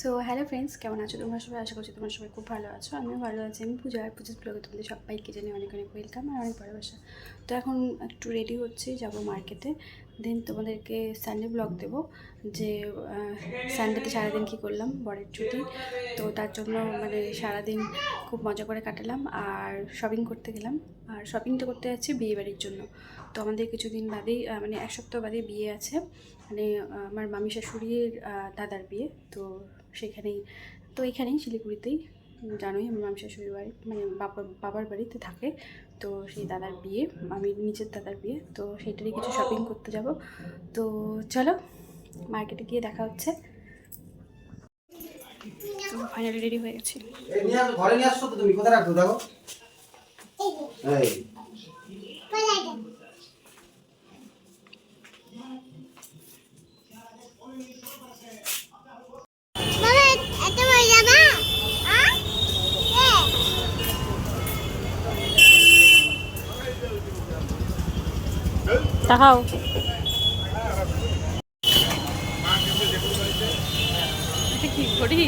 So hello friends, কেমন আছো তোমরা সবাই? আশা করছি তোমরা সবাই খুব ভালো আছো। আমিও ভালো আছি। আমি পূজা, আর পূজার ব্লগে তোমাদের সবাইকে জানি অনেক অনেক ওয়েলকাম আর অনেক ভালোবাসা। তো এখন একটু রেডি হচ্ছি, যাব মার্কেটে। দেন তোমাদেরকে সানডে ব্লগ দেবো যে সানডেতে সারাদিন কী করলাম, বরের ছুটি। তো তার জন্য মানে সারাদিন খুব মজা করে কাটালাম আর শপিং করতে গেলাম। আর শপিংটা করতে যাচ্ছি বিয়েবাড়ির জন্য। তো আমাদের কিছুদিন বাদেই মানে এক সপ্তাহ বাদে বিয়ে আছে, মানে আমার মামি শাশুড়ির দাদার বিয়ে। তো সেখানেই, তো এখানেই শিলিগুড়িতেই, জানোই আমার মামি শাশুড়ির বাড়ি, মানে বাবার বাড়িতে থাকে। তো সেই দাদার বিয়ে, আমি নিজের দাদার বিয়ে, তো সেইটারই কিছু শপিং করতে যাব। তো চলো মার্কেটে গিয়ে দেখা হচ্ছে। তো ফাইনালি রেডি হয়ে গেছি। ঘরে নিয়ে আসছো তো, তুমি কোথায় রাখছো দেখো। এই দেখাও। এটা কি ঘড়ি?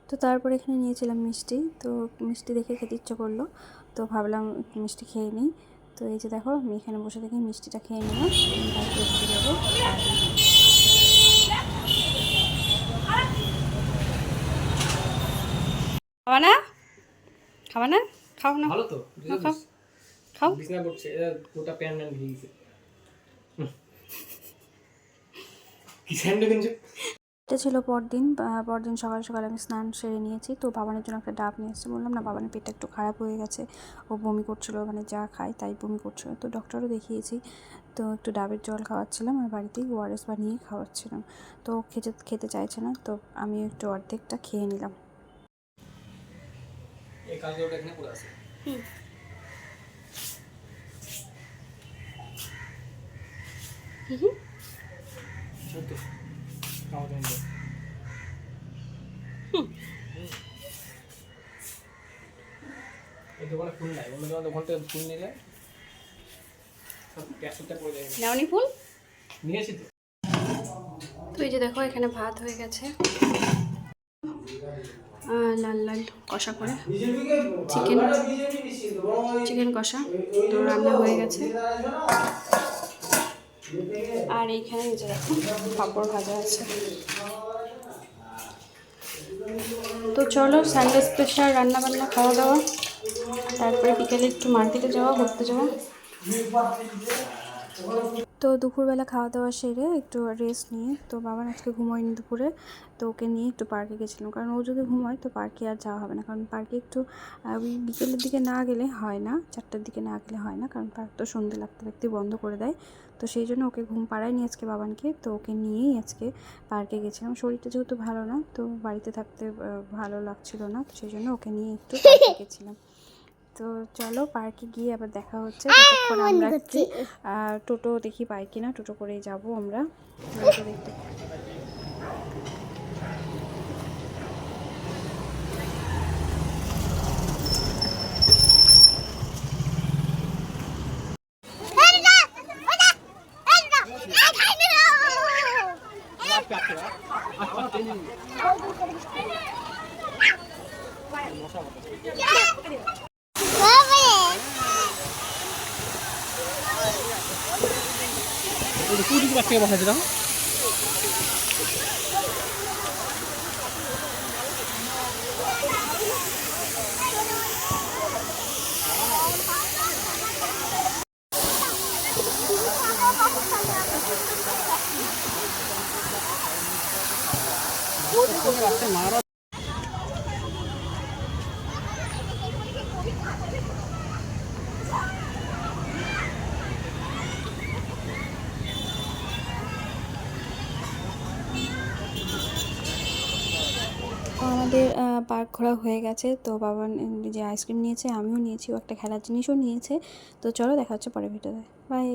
তো তারপর এখানে নিয়েছিলাম মিষ্টি। তো মিষ্টি দেখে খেতে ইচ্ছে করলো, তো ভাবলাম একটু মিষ্টি খেয়ে নিই। তো এই যে দেখো, আমি এখানে বসে থেকে মিষ্টিটা খেয়ে নিলাম। তারপরে উঠে যাবো। খাওয়া না, খাওয়া না, খাও না, ভালো তো খাও খাও। বিছনা করছে, গোটা প্যান ম্যান ভেঙে গেছে। কি স্যান্ডে কিনছে? এটা ছিল পরদিন সকাল সকাল আমি স্নান সেরে নিয়েছি। তো বাবানের জন্য একটা ডাব নিয়ে এসেছি। বললাম না, বাবানের পেটটা একটু খারাপ হয়ে গেছে, ও বমি করছিল, মানে যা খায় তাই বমি করছিল। তো ডক্টরও দেখিয়েছি, তো একটু ডাবের জল খাওয়াচ্ছিলাম আর বাড়িতেই ওআরএস বানিয়ে খাওয়াচ্ছিলাম। তো খেতে চাইছে না, তো আমি একটু অর্ধেকটা খেয়ে নিলাম। এই কালকে ওটা এখানে পড়ে আছে। সত্যি খাওয়া যায় না। এই দোকানে ফুল নাই, অন্য দোকান থেকে ফুল নিলে সব ক্যাশটা পড়ে যায়। নাওনি ফুল নিয়েছি তো। তো এই যে দেখো, এখানে ভাত হয়ে গেছে, লাল লাল কষা করে চিকেন কষা, তো রান্না হয়ে গেছে। আর এইখানে এই যে দেখো, পাঁপড় ভাজা আছে। তো চলো সানডে স্পেশাল রান্না বান্না, খাওয়া দাওয়া, তারপরে বিকেলে একটু মার্কেটে যাওয়া, ঘুরতে যাওয়া। তো দুপুরবেলা খাওয়া দাওয়া সেরে একটু রেস্ট নিয়ে, তো বাবার আজকে ঘুমোয়নি দুপুরে, তো ওকে নিয়ে একটু পার্কে গেছিলাম। কারণ ও যদি ঘুমোয় তো পার্কে আর যাওয়া হবে না, কারণ পার্কে একটু ওই বিকেলের দিকে না গেলে হয় না, 4টার দিকে না গেলে হয় না, কারণ পার্ক তো সন্ধ্যে লাগতে লাগতে বন্ধ করে দেয়। তো সেই জন্য ওকে ঘুম পাড়ায়নি আজকে বাবানকে, তো ওকে নিয়েই আজকে পার্কে গেছিলাম। শরীরটা যেহেতু ভালো না, তো বাড়িতে থাকতে ভালো লাগছিল না, তো সেই জন্য ওকে নিয়ে একটু পার্কে গেছিলাম। তো চলো পার্কে গিয়ে আবার দেখা হচ্ছে। ততক্ষণ আমরা একটু টোটো দেখি পাই কিনা, টোটো করেই যাবো আমরা দেখতে। বসাইছে দেখো। মারা আমাদের পার্ক ঘোরা হয়ে গেছে, তো বাবা যে আইসক্রিম নিয়েছে আমিও নিয়েছি, ও একটা খেলার জিনিসও নিয়েছে। তো চলো দেখা হচ্ছে পরের ভিডিওতে, বাই।